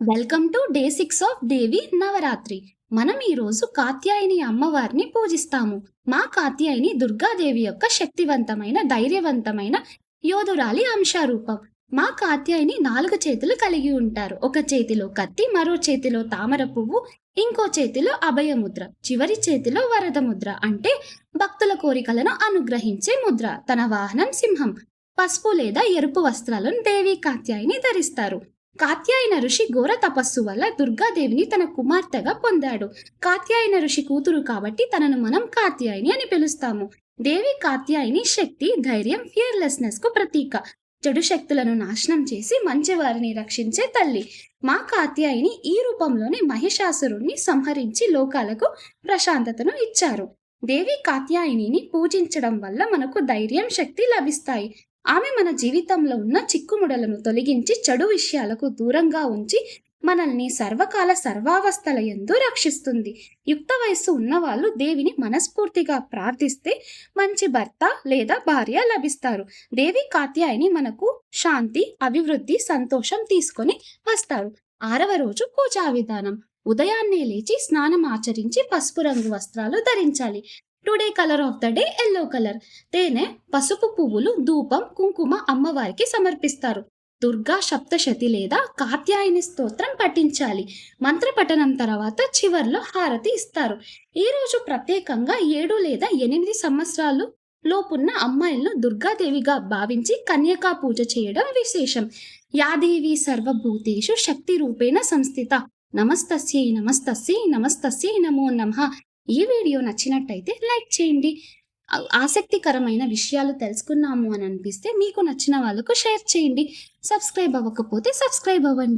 Welcome to day 6 of దేవి నవరాత్రి. మనం ఈరోజు కాత్యాయని అమ్మవారిని పూజిస్తాము. మా కాత్యాయని దుర్గాదేవి యొక్క శక్తివంతమైన, ధైర్యవంతమైన యోధురాలి అంశారూపం. మా కాత్యాయని 4 చేతులు కలిగి ఉంటారు. ఒక చేతిలో కత్తి, మరో చేతిలో తామర పువ్వు, ఇంకో చేతిలో అభయముద్ర, చివరి చేతిలో వరద ముద్ర అంటే భక్తుల కోరికలను అనుగ్రహించే ముద్ర. తన వాహనం సింహం. పసుపు లేదా ఎరుపు వస్త్రాలను దేవి కాత్యాయని ధరిస్తారు. కాత్యాయన ఋషి ఘోర తపస్సు వల్ల దుర్గాదేవిని తన కుమార్తెగా పొందాడు. కాత్యాయన ఋషి కూతురు కాబట్టి తనను మనం కాత్యాయని అని పిలుస్తాము. దేవి కాత్యాయని శక్తి, ధైర్యం, ఫియర్లెస్నెస్ కు ప్రతీక. చెడు శక్తులను నాశనం చేసి మంచి వారిని రక్షించే తల్లి. మా కాత్యాయని ఈ రూపంలోనే మహిషాసురుణ్ణి సంహరించి లోకాలకు ప్రశాంతతను ఇచ్చారు. దేవి కాత్యాయనిని పూజించడం వల్ల మనకు ధైర్యం, శక్తి లభిస్తాయి. ఆమె మన జీవితంలో ఉన్న చిక్కుముడలను తొలగించి చెడు విషయాలకు దూరంగా ఉంచి మనల్ని సర్వకాల సర్వావస్థల యందు రక్షిస్తుంది. యుక్త వయస్సు ఉన్నవాళ్ళు దేవిని మనస్ఫూర్తిగా ప్రార్థిస్తే మంచి భర్త లేదా భార్య లభిస్తారు. దేవి కాత్యాయని మనకు శాంతి, అభివృద్ధి, సంతోషం తీసుకొని వస్తారు. 6వ రోజు పూజా విధానం. ఉదయాన్నే లేచి స్నానం ఆచరించి పసుపు రంగు వస్త్రాలు ధరించాలి. Today colour of the day yellow colour. తేనె, పసుపు పువ్వులు, ధూపం, కుంకుమ అమ్మవారికి సమర్పిస్తారు. దుర్గా సప్తశతి లేదా కాత్యాయని స్తోత్రం పఠించాలి. మంత్ర పఠనం తర్వాత చివర్లో హారతి ఇస్తారు. ఈ రోజు ప్రత్యేకంగా 7 లేదా 8 సంవత్సరాలు లోపున్న అమ్మాయిలను దుర్గాదేవిగా భావించి కన్యకా పూజ చేయడం విశేషం. యాదేవి సర్వభూతేషు శక్తి రూపేణ సంస్థిత. నమస్తస్యై నమస్తస్యై నమస్తస్యై నమో నమః. ఈ వీడియో నచ్చినట్టయితే లైక్ చేయండి. ఆసక్తికరమైన విషయాలు తెలుసుకున్నాము అని అనిపిస్తే మీకు నచ్చిన వాళ్ళకు షేర్ చేయండి. సబ్స్క్రైబ్ అవ్వకపోతే సబ్స్క్రైబ్ అవ్వండి.